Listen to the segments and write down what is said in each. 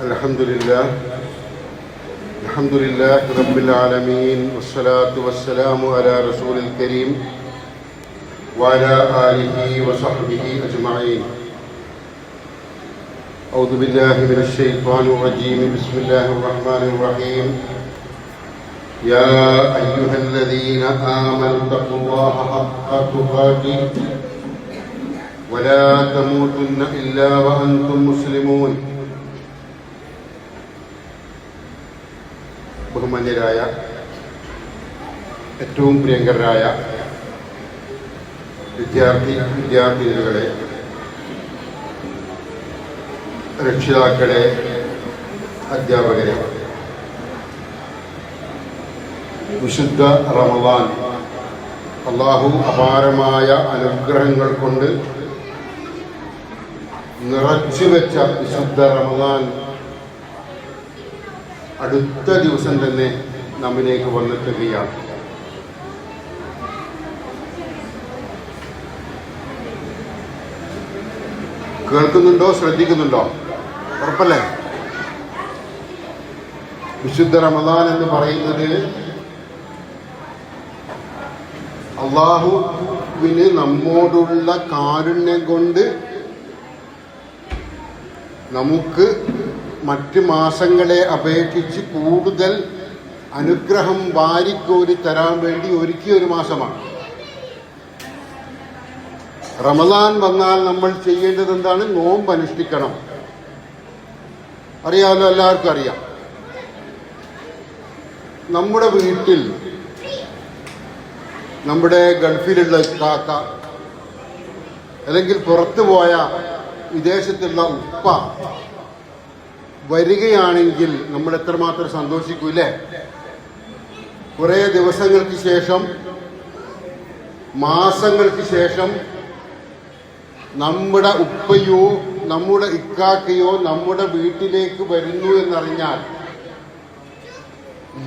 الحمد لله رب العالمين والصلاة والسلام على رسول الكريم وعلى آله وصحبه أجمعين. أعوذ بالله من الشيطان الرجيم. بسم الله الرحمن الرحيم. يا أيها الذين آمنوا اتقوا الله حق تقاته ولا تموتن إلا وأنتم مسلمون. ബഹുമാന്യരായ ഏറ്റവും പ്രിയങ്കരായ വിദ്യാർത്ഥിനികളെ, രക്ഷിതാക്കളെ, അധ്യാപകരെ, വിശുദ്ധ റമളാൻ അല്ലാഹു അപാരമായ അനുഗ്രഹങ്ങൾ കൊണ്ട് നിറച്ചുവെച്ച വിശുദ്ധ റമളാൻ അടുത്ത ദിവസം തന്നെ നമ്മിലേക്ക് വന്നെത്തുകയാണ്. കേൾക്കുന്നുണ്ടോ? ശ്രദ്ധിക്കുന്നുണ്ടോ? ഉറപ്പല്ലേ? വിശുദ്ധ റമളാൻ എന്ന് പറയുന്നത് അല്ലാഹുവിന് നമ്മോടുള്ള കാരുണ്യം കൊണ്ട് നമുക്ക് മറ്റ് മാസങ്ങളെ അപേക്ഷിച്ച് കൂടുതൽ അനുഗ്രഹം വാരിക്കോരി തരാൻ വേണ്ടി ഒരുക്കിയ ഒരു മാസമാണ് റമളാൻ. വന്നാൽ നമ്മൾ ചെയ്യേണ്ടത് എന്താണ്? നോമ്പ് അനുഷ്ഠിക്കണം. അറിയാമല്ലോ, എല്ലാവർക്കും അറിയാം. നമ്മുടെ വീട്ടിൽ നമ്മുടെ ഗൾഫിലുള്ള കാക്ക അല്ലെങ്കിൽ പുറത്തു പോയ വിദേശത്തുള്ള ഉപ്പ വരികയാണെങ്കിൽ നമ്മൾ എത്രമാത്രം സന്തോഷിക്കൂലേ? കുറേ ദിവസങ്ങൾക്ക് ശേഷം, മാസങ്ങൾക്ക് ശേഷം നമ്മുടെ ഉപ്പയോ നമ്മുടെ ഇക്കാക്കയോ നമ്മുടെ വീട്ടിലേക്ക് വരുന്നു എന്നറിഞ്ഞാൽ,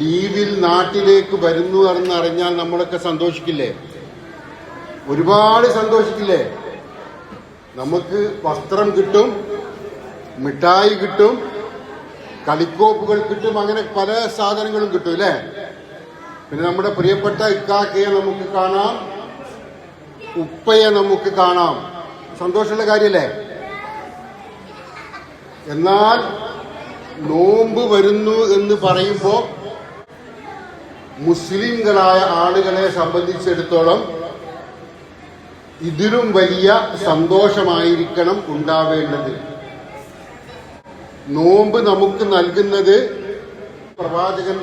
ലീവിൽ നാട്ടിലേക്ക് വരുന്നു എന്നറിഞ്ഞാൽ നമ്മളൊക്കെ സന്തോഷിക്കില്ലേ? ഒരുപാട് സന്തോഷിക്കില്ലേ? നമുക്ക് വസ്ത്രം കിട്ടും, മിഠായി കിട്ടും, കളിക്കോപ്പുകൾ കിട്ടും, അങ്ങനെ പല സാധനങ്ങളും കിട്ടും അല്ലേ? പിന്നെ നമ്മുടെ പ്രിയപ്പെട്ട ഇക്കാക്കയെ നമുക്ക് കാണാം, ഉപ്പയെ നമുക്ക് കാണാം. സന്തോഷമുള്ള കാര്യല്ലേ? എന്നാൽ നോമ്പ് വരുന്നു എന്ന് പറയുമ്പോൾ മുസ്ലിംകളായ ആളുകളെ സംബന്ധിച്ചിടത്തോളം ഇതിലും വലിയ സന്തോഷമായിരിക്കണം ഉണ്ടാവേണ്ടത്. നോമ്പ് നമുക്ക് നൽകുന്നത് പ്രവാചകൻ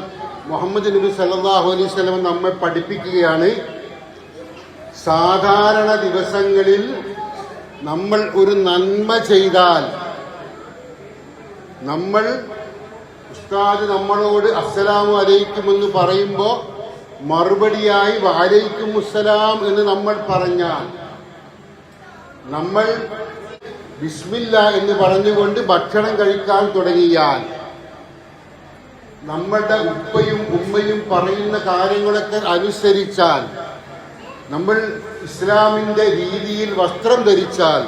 മുഹമ്മദ് നബി സല്ലല്ലാഹു അലൈഹി വസല്ലം നമ്മെ പഠിപ്പിക്കുകയാണ്. സാധാരണ ദിവസങ്ങളിൽ നമ്മൾ ഒരു നന്മ ചെയ്താൽ, നമ്മൾ ഉസ്താദ് നമ്മളോട് അസ്സലാമു അലൈക്കും എന്ന് പറയുമ്പോൾ മറുപടിയായി വഅലൈക്കും അസ്സലാം എന്ന് നമ്മൾ പറഞ്ഞാൽ, നമ്മൾ ബിസ്മില്ല എന്ന് പറഞ്ഞുകൊണ്ട് ഭക്ഷണം കഴിക്കാൻ തുടങ്ങിയാൽ, നമ്മളുടെ ഉപ്പയും ഉമ്മയും പറയുന്ന കാര്യങ്ങളൊക്കെ അനുസരിച്ചാൽ, നമ്മൾ ഇസ്ലാമിന്റെ രീതിയിൽ വസ്ത്രം ധരിച്ചാൽ,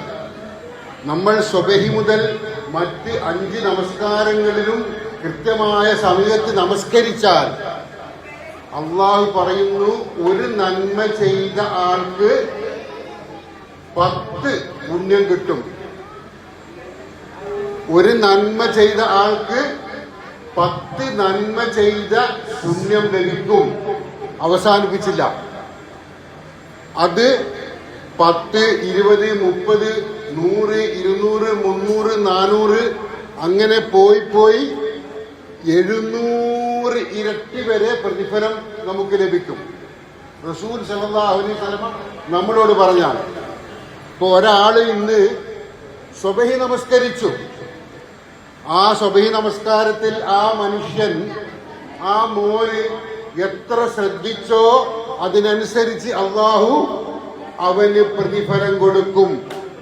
നമ്മൾ സുബഹി മുതൽ മറ്റ് 5 നമസ്കാരങ്ങളിലും കൃത്യമായ സമയത്ത് നമസ്കരിച്ചാൽ, അള്ളാഹു പറയുന്നു ഒരു നന്മ ചെയ്ത ആൾക്ക് 10 പുണ്യം കിട്ടും. ഒരു നന്മ ചെയ്ത ആൾക്ക് 10 നന്മ ചെയ്ത പുണ്യം ലഭിക്കും. അവസാനിപ്പിച്ചില്ല. അത് 10, 20, 30, 100, 200, 300, 400 അങ്ങനെ പോയി 700 ഇരട്ടി വരെ പ്രതിഫലം നമുക്ക് ലഭിക്കും. റസൂൽ സല്ലല്ലാഹു അലൈഹി വസല്ലം നമ്മളോട് പറഞ്ഞാണ്. ഇപ്പൊ ഒരാൾ ഇന്ന് സുബഹി നമസ്കരിച്ചു. ആ സുബഹി നമസ്കാരത്തിൽ ആ മനുഷ്യൻ, ആ മോന് എത്ര ശ്രദ്ധിച്ചോ അതിനനുസരിച്ച് അള്ളാഹു അവന് പ്രതിഫലം കൊടുക്കും.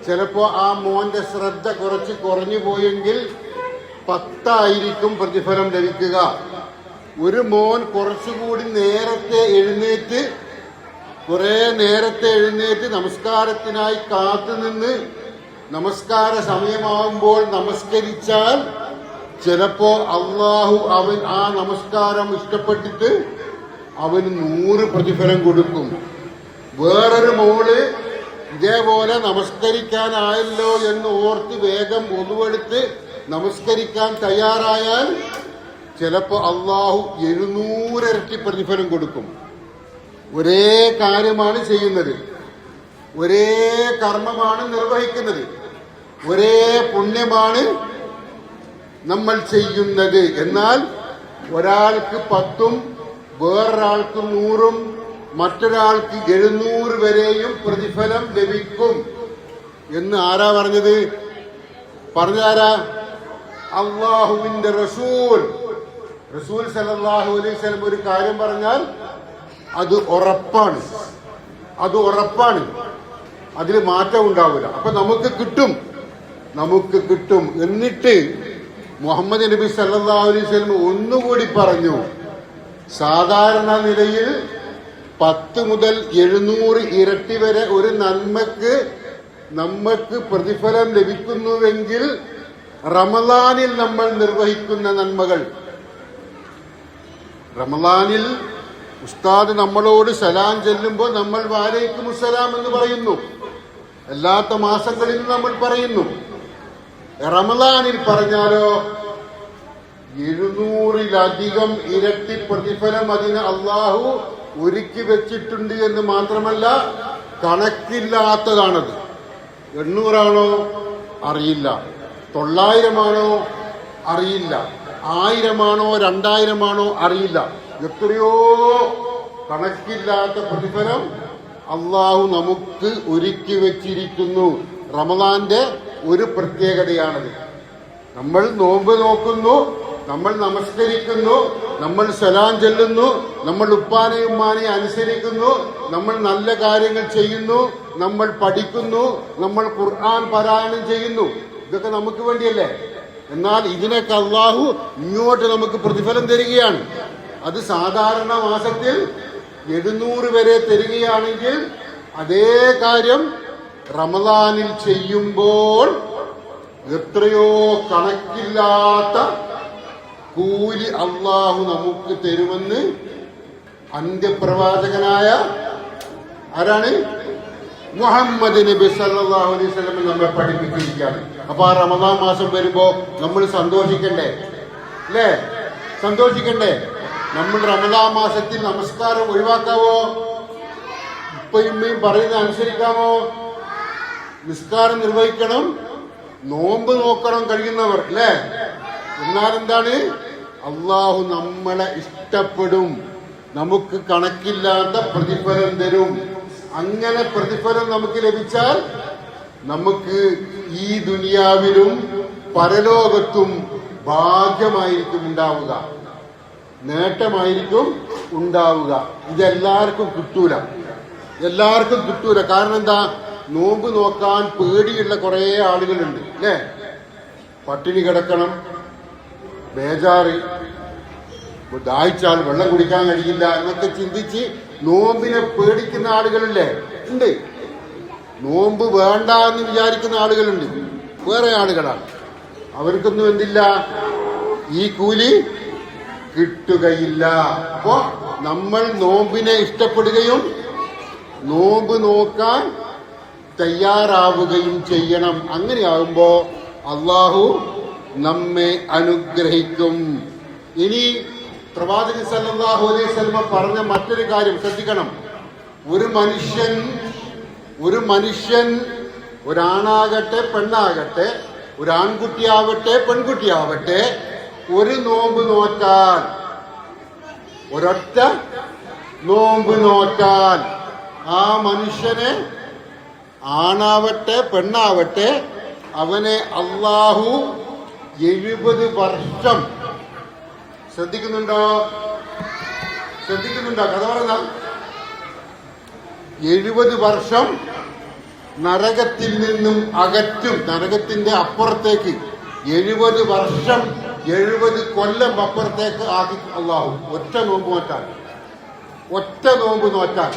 ചിലപ്പോ ആ മോന്റെ ശ്രദ്ധ കുറച്ച് കുറഞ്ഞു പോയെങ്കിൽ 10 പ്രതിഫലം ലഭിക്കുക. ഒരു മോൻ കുറച്ചുകൂടി നേരത്തെ എഴുന്നേറ്റ്, കുറെ നേരത്തെ എഴുന്നേറ്റ് നമസ്കാരത്തിനായി കാത്തുനിന്ന് നമസ്കാര സമയമാകുമ്പോൾ നമസ്കരിച്ചാൽ ചിലപ്പോ അള്ളാഹു അവൻ ആ നമസ്കാരം ഇഷ്ടപ്പെട്ടിട്ട് അവന് 100 പ്രതിഫലം കൊടുക്കും. വേറൊരു മോള് ഇതേപോലെ നമസ്കരിക്കാനായല്ലോ എന്ന് ഓർത്ത് വേഗം ഒന്നുവെടുത്ത് നമസ്കരിക്കാൻ തയ്യാറായാൽ ചിലപ്പോ അള്ളാഹു 700 ഇരട്ടി പ്രതിഫലം കൊടുക്കും. ഒരേ കാര്യമാണ് ചെയ്യുന്നത്, ഒരേ കർമ്മമാണ് നിർവഹിക്കുന്നത്, ഒരേ പുണ്യമാണ് നമ്മൾ ചെയ്യുന്നത്. എന്നാൽ ഒരാൾക്ക് 10 വേറൊരാൾക്ക് 100 മറ്റൊരാൾക്ക് 700 വരെയും പ്രതിഫലം ലഭിക്കും എന്ന് ആരാ പറഞ്ഞത്? പറഞ്ഞാരാ? അള്ളാഹുവിന്റെ റസൂൽ സല്ലല്ലാഹു അലൈഹി വസല്ലം ഒരു കാര്യം പറഞ്ഞാൽ അത് ഉറപ്പാണ്, അതിൽ മാറ്റം ഉണ്ടാവില്ല. അപ്പൊ നമുക്ക് കിട്ടും. എന്നിട്ട് മുഹമ്മദ് നബി സല്ലല്ലാഹു അലൈഹി വസല്ലം ഒന്നുകൂടി പറഞ്ഞു, സാധാരണ നിലയിൽ 10 മുതൽ 700 ഇരട്ടി വരെ ഒരു നന്മക്ക് നമ്മൾക്ക് പ്രതിഫലം ലഭിക്കുന്നുവെങ്കിൽ റമളാനിൽ നമ്മൾ നിർവഹിക്കുന്ന നന്മകൾ, റമളാനിൽ ഉസ്താദ് നമ്മളോട് സലാം ചെല്ലുമ്പോൾ നമ്മൾ വഅലൈക്കും അസ്സലാം എന്ന് പറയുന്നു. അല്ലാത്ത മാസങ്ങളിൽ നമ്മൾ പറയുന്നു. റമളാനിൽ പറഞ്ഞാലോ 700-ലധികം ഇരട്ടി പ്രതിഫലം അതിന് അള്ളാഹു ഒരുക്കി വെച്ചിട്ടുണ്ട് എന്ന് മാത്രമല്ല, കണക്കില്ലാത്തതാണത്. 800 അറിയില്ല, 900 അറിയില്ല, 1000 2000 അറിയില്ല. എത്രയോ കണക്കില്ലാത്ത പ്രതിഫലം അള്ളാഹു നമുക്ക് ഒരുക്കി വെച്ചിരിക്കുന്നു. റമളാന്റെ ഒരു പ്രത്യേകതയാണത്. നമ്മൾ നോമ്പ് നോക്കുന്നു, നമ്മൾ നമസ്കരിക്കുന്നു, നമ്മൾ സലാം ചെല്ലുന്നു, നമ്മൾ ഉപ്പാനെയും ഉമ്മാനെയും അനുസരിക്കുന്നു, നമ്മൾ നല്ല കാര്യങ്ങൾ ചെയ്യുന്നു, നമ്മൾ പഠിക്കുന്നു, നമ്മൾ ഖുർആൻ പാരായണം ചെയ്യുന്നു. ഇതൊക്കെ നമുക്ക് വേണ്ടിയല്ലേ? എന്നാൽ ഇതിനൊക്കെ അള്ളാഹു ഇങ്ങോട്ട് നമുക്ക് പ്രതിഫലം തരികയാണ്. അത് സാധാരണ മാസത്തിൽ 700 വരെ തരികയാണെങ്കിൽ അതേ കാര്യം റമളാനിൽ ചെയ്യുമ്പോൾ എത്രയോ കണക്കില്ലാത്ത കൂലി അള്ളാഹു നമുക്ക് തരുമെന്ന് അന്ത്യപ്രവാചകനായ ആരാണ്? മുഹമ്മദ് നബി സല്ലല്ലാഹു അലൈഹി വസല്ലം നമ്മെ പഠിപ്പിച്ചിരിക്കുകയാണ്. അപ്പൊ ആ റമളാൻ മാസം വരുമ്പോ നമ്മൾ സന്തോഷിക്കണ്ടേ? അല്ലേ? സന്തോഷിക്കണ്ടേ? നമ്മൾ റമളാൻ മാസത്തിൽ നമസ്കാരം ഒഴിവാക്കാവോ? ഉപ്പയും പറയുന്ന അനുസരിക്കാമോ? നിസ്കാരം നിർവഹിക്കണം, നോമ്പ് നോക്കണം കഴിയുന്നവർ, അല്ലേ? എന്നാൽ എന്താണ്? അള്ളാഹു നമ്മളെ ഇഷ്ടപ്പെടും, നമുക്ക് കണക്കില്ലാത്ത പ്രതിഫലം തരും. അങ്ങനെ പ്രതിഫലം നമുക്ക് ലഭിച്ചാൽ നമുക്ക് ഈ ദുനിയാവിലും പരലോകത്തും ഭാഗ്യമായിരിക്കും ഉണ്ടാവുക, നേട്ടമായിരിക്കും ഉണ്ടാവുക. ഇതെല്ലാവർക്കും കിട്ടൂല. കാരണം എന്താ? നോമ്പ് നോക്കാൻ പേടിയുള്ള കുറെ ആളുകളുണ്ട്, അല്ലേ? പട്ടിണി കിടക്കണം, ബേജാറ്, ദാഹിച്ചാൽ വെള്ളം കുടിക്കാൻ കഴിയില്ല എന്നൊക്കെ ചിന്തിച്ച് നോമ്പിനെ പേടിക്കുന്ന ആളുകളില്ലേ? ഉണ്ട്. നോമ്പ് വേണ്ട എന്ന് വിചാരിക്കുന്ന ആളുകളുണ്ട്, വേറെ ആളുകളാണ്. അവർക്കൊന്നും എന്തില്ല? ഈ കൂലി കിട്ടുകയില്ല. അപ്പോ നമ്മൾ നോമ്പിനെ ഇഷ്ടപ്പെടുകയും നോമ്പ് നോക്കാൻ തയ്യാറാവുകയും ചെയ്യണം. അങ്ങനെയാകുമ്പോ അള്ളാഹു നമ്മെ അനുഗ്രഹിക്കും. ഇനി പ്രവാചകൻ സല്ലല്ലാഹു അലൈഹി വസല്ലം പറഞ്ഞ മറ്റൊരു കാര്യം ശ്രദ്ധിക്കണം. ഒരു മനുഷ്യൻ ഒരാണാകട്ടെ പെണ്ണാകട്ടെ, ഒരാൺകുട്ടിയാവട്ടെ പെൺകുട്ടിയാവട്ടെ, ഒരു നോമ്പ് നോറ്റാൽ, ഒരൊറ്റ നോമ്പ് നോറ്റാൽ ആ മനുഷ്യനെ, ആണാവട്ടെ പെണ്ണാവട്ടെ, അവനെ അള്ളാഹു 70 വർഷം, ശ്രദ്ധിക്കുന്നുണ്ടോ? കഥ പറഞ്ഞ 70 വർഷം നരകത്തിൽ നിന്നും അകറ്റും. നരകത്തിന്റെ അപ്പുറത്തേക്ക് 70 വർഷം, 70 കൊല്ലം അപ്പുറത്തേക്ക് ആക്കി അള്ളാഹു ഒറ്റ നോമ്പ് നോറ്റാൽ.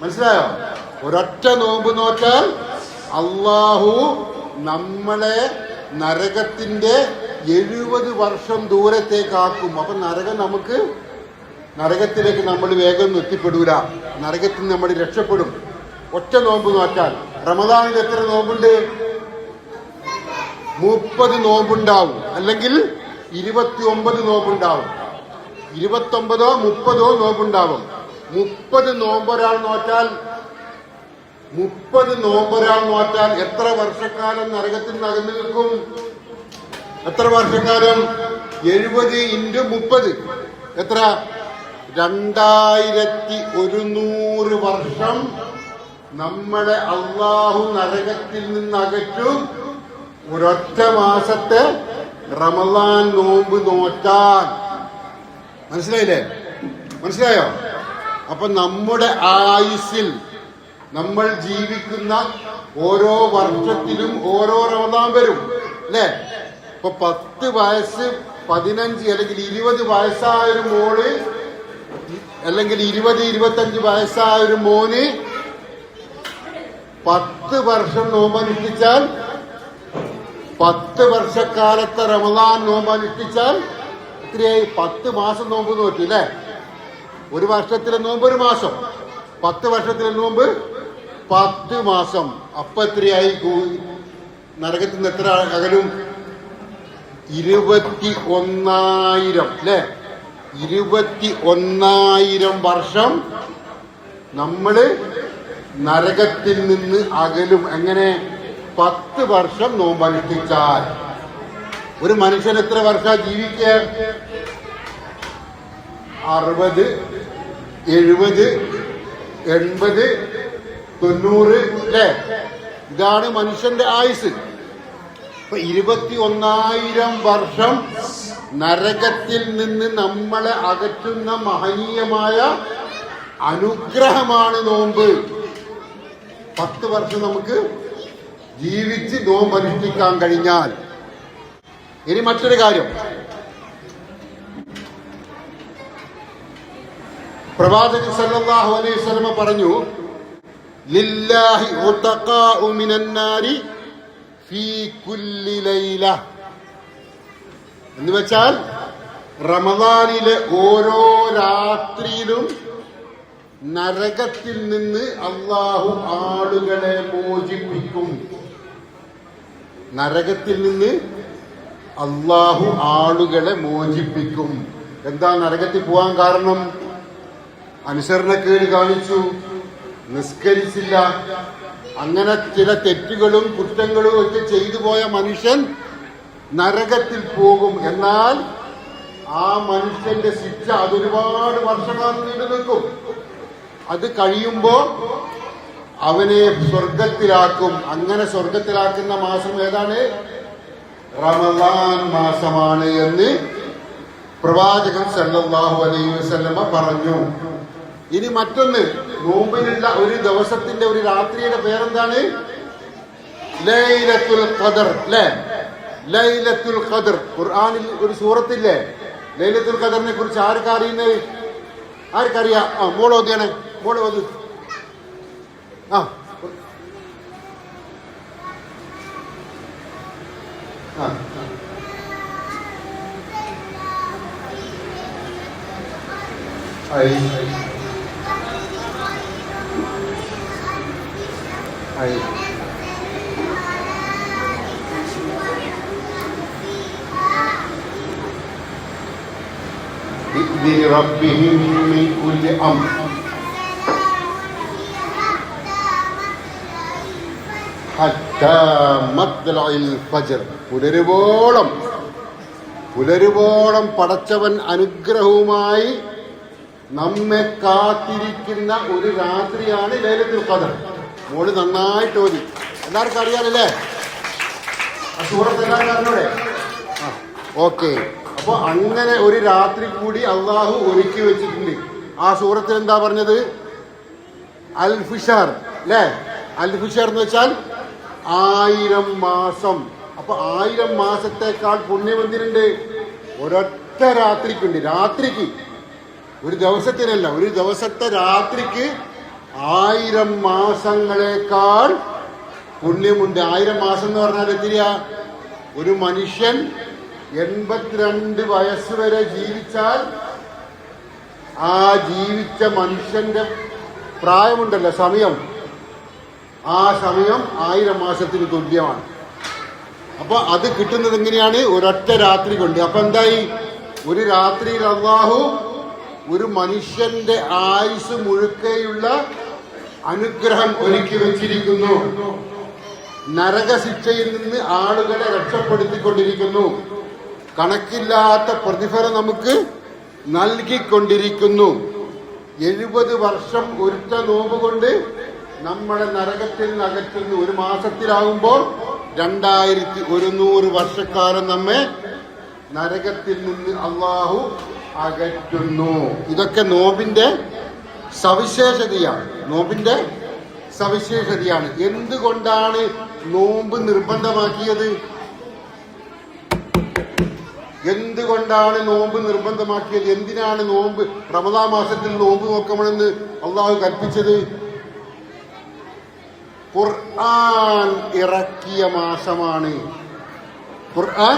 മനസ്സിലായോ? ഒരൊറ്റ നോമ്പ് നോറ്റാൽ അള്ളാഹു നമ്മളെ നരകത്തിന്റെ 70 വർഷം ദൂരത്തേക്കാക്കും. അപ്പൊ നരകത്തിലേക്ക് നമ്മൾ വേഗം എത്തിപ്പെടൂല. നരകത്തിൽ നിന്ന് നമ്മൾ രക്ഷപ്പെടും. ഒറ്റ നോമ്പ് നോറ്റാൽ. റമദാനിൽ എത്ര നോമ്പുണ്ട്? 30 നോമ്പുണ്ടാവും, അല്ലെങ്കിൽ 29 നോമ്പുണ്ടാവും. 29ഓ 30ഓ നോമ്പുണ്ടാവും. 30 നോമ്പൊരാൾ നോറ്റാൽ എത്ര വർഷക്കാലം നരകത്തിൽ നിന്ന് അകന്നു നിൽക്കും? എത്ര വർഷക്കാലം? 70 × 30 എത്ര? 2100 വർഷം നമ്മളെ അള്ളാഹു നരകത്തിൽ നിന്ന് അകറ്റും. ഒരൊറ്റ മാസത്തെ റമദാൻ നോമ്പ് നോറ്റാൽ. മനസ്സിലായോ? അപ്പൊ നമ്മുടെ ആയുസ്സിൽ നമ്മൾ ജീവിക്കുന്ന ഓരോ വർഷത്തിലും ഓരോ റമദാൻ വരും, അല്ലേ? ഇപ്പൊ 10 വയസ്സ് 15 അല്ലെങ്കിൽ 20 വയസ്സായ ഒരു മോള്, അല്ലെങ്കിൽ 20-25 വയസ്സായ ഒരു മോന് 10 വർഷം നോമ്പനുഷ്ഠിച്ചാൽ, 10 വർഷക്കാലത്തെ റമദാൻ നോമ്പനുഷ്ഠിച്ചാൽ എത്രയായി? 10 മാസം നോമ്പ് നോറ്റു, അല്ലേ? ഒരു വർഷത്തിലെ നോമ്പ് 1 മാസം, 10 വർഷത്തിലെ നോമ്പ് 10 മാസം. അപ്പൊ എത്രയായി? നരകത്തിൽ നിന്ന് എത്ര അകലും? 21,000, അല്ലേ? 21,000 വർഷം നമ്മള് നരകത്തിൽ നിന്ന് അകലും. എങ്ങനെ? 10 വർഷം നോമ്പനുഷ്ഠിച്ചാൽ. ഒരു മനുഷ്യൻ എത്ര വർഷം ജീവിക്കുക? 60, 70, 80, 90, അല്ലേ? ഇതാണ് മനുഷ്യന്റെ ആയുസ്. ഇപ്പൊ 21,000 വർഷം നരകത്തിൽ നിന്ന് നമ്മളെ അകറ്റുന്ന മഹനീയമായ അനുഗ്രഹമാണ് നോമ്പ്. 10 വർഷം നമുക്ക് ജീവിച്ച് നോമ്പ് അനുഷ്ഠിക്കാൻ കഴിഞ്ഞാൽ. ഇനി മറ്റൊരു കാര്യം, പ്രവാചകൻ സല്ലല്ലാഹു അലൈഹി വസല്ലം പറഞ്ഞു, ലില്ലാഹി ഉതഖാഉ മിനന്നാരി ഫീ കുല്ലി ലൈല. എന്ന് വെച്ചാൽ റമദാനിലെ ഓരോ രാത്രിയിലും നരകത്തിൽ നിന്ന് അള്ളാഹു ആളുകളെ മോചിപ്പിക്കും. നരകത്തിൽ നിന്ന് അള്ളാഹു ആളുകളെ മോചിപ്പിക്കും. എന്താ നരകത്തിൽ പോകാൻ കാരണം? അനുസരണക്കേട് കാണിച്ചു, നിസ്കരിച്ചില്ല, അങ്ങനെ ചില തെറ്റുകളും കുറ്റങ്ങളും ഒക്കെ ചെയ്തു പോയ മനുഷ്യൻ നരകത്തിൽ പോകും. എന്നാൽ ആ മനുഷ്യന്റെ ശിക്ഷ അതൊരുപാട് വർഷക്കാലം നീണ്ടു നിൽക്കും. അത് കഴിയുമ്പോ അവനെ സ്വർഗത്തിലാക്കും. അങ്ങനെ സ്വർഗത്തിലാക്കുന്ന മാസം ഏതാണ്? റമദാൻ മാസമാണ് എന്ന് പ്രവാചകൻ സല്ലല്ലാഹു അലൈഹി വസല്ലമ പറഞ്ഞു. ഇനി മറ്റൊന്ന്, നോമ്പിനുള്ള ഒരു ദിവസത്തിന്റെ ഒരു രാത്രിയുടെ പേരെന്താണ്? ലൈലത്തുൽ ഖദർ, അല്ലേ? ലൈലത്തുൽ ഖദർ. ഖുർആനിൽ ഒരു സൂറത്തില്ലേ ലൈലത്തുൽ ഖദറിനെ കുറിച്ച്? ആർക്കറിയുന്നത്? ആർക്കറിയാം? മോള് ഓതിയാണ്, മോള് ഓത്. ربهم من كل أمر حتى مطلع الفجر. പുലരുവോളം പടച്ചവൻ അനുഗ്രഹവുമായി നമ്മെ കാത്തിരിക്കുന്ന ഒരു രാത്രിയാണ് ലൈലത്തുൽ ഖദർ. മോള് നന്നായിട്ട് ഓതി. എല്ലാവർക്കും അറിയാലല്ലേ? ആ സൂറത്ത് എല്ലാവർക്കും അറിഞ്ഞൂടെ? ഓക്കെ. അപ്പൊ അങ്ങനെ ഒരു രാത്രി കൂടി അള്ളാഹു ഒരുക്കി വെച്ചിട്ടുണ്ട്. ആ സൂറത്തിൽ എന്താ പറഞ്ഞത്? അൽ ഫിഷർ, അല്ലേ? അൽ ഫിഷർ എന്ന് വെച്ചാൽ 1000 മാസം. അപ്പൊ 1000 മാസത്തേക്കാൾ പുണ്യം എന്തിനുണ്ട്? ഒരൊറ്റ രാത്രിക്കുണ്ട്. രാത്രിക്ക്, ഒരു ദിവസത്തിനല്ല, ഒരു ദിവസത്തെ രാത്രിക്ക് 1000 മാസങ്ങളെക്കാൾ പുണ്യമുണ്ട്. 1000 മാസം എന്ന് പറഞ്ഞാൽ എത്രയാ? ഒരു മനുഷ്യൻ 82 വയസ്സ് വരെ ജീവിച്ചാൽ ആ ജീവിച്ച മനുഷ്യന്റെ പ്രായമുണ്ടല്ലോ, സമയം, ആ സമയം 1000 മാസത്തിന് തുല്യമാണ്. അപ്പൊ അത് കിട്ടുന്നത് എങ്ങനെയാണ്? ഒരൊറ്റ രാത്രി കൊണ്ട്. അപ്പൊ എന്തായി? ഒരു രാത്രിയിൽ അല്ലാഹു ഒരു മനുഷ്യന്റെ ആയുസ് മുഴുക്കെയുള്ള അനുഗ്രഹം ഒരുക്കി വെച്ചിരിക്കുന്നു. നരകശിക്ഷയിൽ നിന്ന് ആളുകളെ രക്ഷപ്പെടുത്തിക്കൊണ്ടിരിക്കുന്നു. കണക്കില്ലാത്ത പ്രതിഫലം നമുക്ക് നൽകിക്കൊണ്ടിരിക്കുന്നു. 70 വർഷം ഒരുത്ത നോമ്പ് കൊണ്ട് നമ്മളെ നരകത്തിൽ നിന്ന് അകറ്റുന്നു. ഒരു മാസത്തിലാകുമ്പോൾ 2100 വർഷക്കാലം നമ്മെ നരകത്തിൽ നിന്ന് അള്ളാഹു അകറ്റുന്നു. ഇതൊക്കെ നോമ്പിന്റെ സവിശേഷതയാണ്. നോമ്പിന്റെ സവിശേഷതയാണ്. എന്തുകൊണ്ടാണ് നോമ്പ് നിർബന്ധമാക്കിയത്? എന്തുകൊണ്ടാണ് നോമ്പ് നിർബന്ധമാക്കിയത്? എന്തിനാണ് നോമ്പ് റമദാൻ മാസത്തിൽ നോമ്പ് നോക്കണമെന്ന് അള്ളാഹു കൽപ്പിച്ചത്? ഖുർആൻ ഇറക്കിയ മാസമാണ്. ഖുർആൻ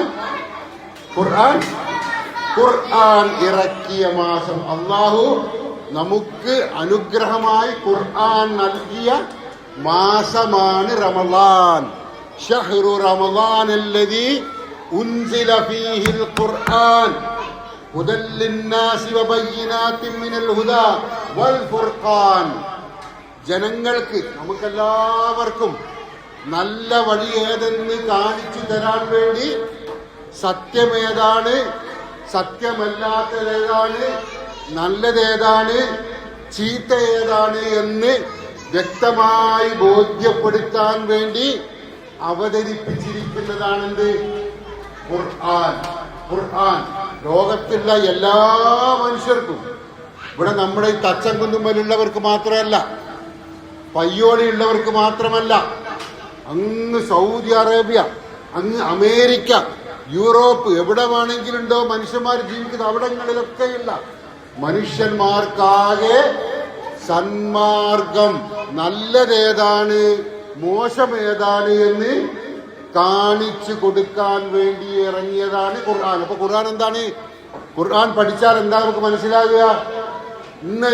ഇറക്കിയ മാസം. അള്ളാഹു നമുക്ക് അനുഗ്രഹമായി ഖുർആൻ നൽകിയ മാസമാണ് റമദാൻ. ഷഹ്റു റമദാൻ അല്ലദീ ഉൻസില ഫീഹിൽ ഖുർആൻ ഹുദൽ ലിന്നാസി വബയ്യിനാത്തിൻ മിനൽ ഹുദാ വൽ ഫുർഖാൻ. ജനങ്ങൾക്ക്, നമുക്കെല്ലാവർക്കും നല്ല വഴി ഏതെന്ന് കാണിച്ചു തരാൻ വേണ്ടി സത്യമേതാണ്, സത്യമല്ലാത്തതേതാണ്, നല്ലതേതാണ്, ചീത്ത ഏതാണ് എന്ന് വ്യക്തമായി ബോധ്യപ്പെടുത്താൻ വേണ്ടി അവതരിപ്പിച്ചിരിക്കുന്നതാണെന്ത്? ഖുർആൻ. ഖുർആൻ ലോകത്തുള്ള എല്ലാ മനുഷ്യർക്കും, ഇവിടെ നമ്മുടെ ഈ തച്ചംകുന്നുമ്മലുള്ളവർക്ക് മാത്രമല്ല, പയ്യോളിയുള്ളവർക്ക് മാത്രമല്ല, അങ്ങ് സൗദി അറേബ്യ, അങ്ങ് അമേരിക്ക, യൂറോപ്പ്, എവിടെ വേണമെങ്കിലുണ്ടോ മനുഷ്യന്മാർ ജീവിക്കുന്ന അവിടങ്ങളിലൊക്കെയുള്ള മനുഷ്യന്മാർക്കാകെ സന്മാർഗം, നല്ലതേതാണ് മോശമേതാണ് എന്ന് കാണിച്ചു കൊടുക്കാൻ വേണ്ടി ഇറങ്ങിയതാണ് ഖുർആൻ. അപ്പൊ ഖുർആൻ എന്താണ്? ഖുർആൻ പഠിച്ചാൽ എന്താ നമുക്ക് മനസ്സിലാകുക?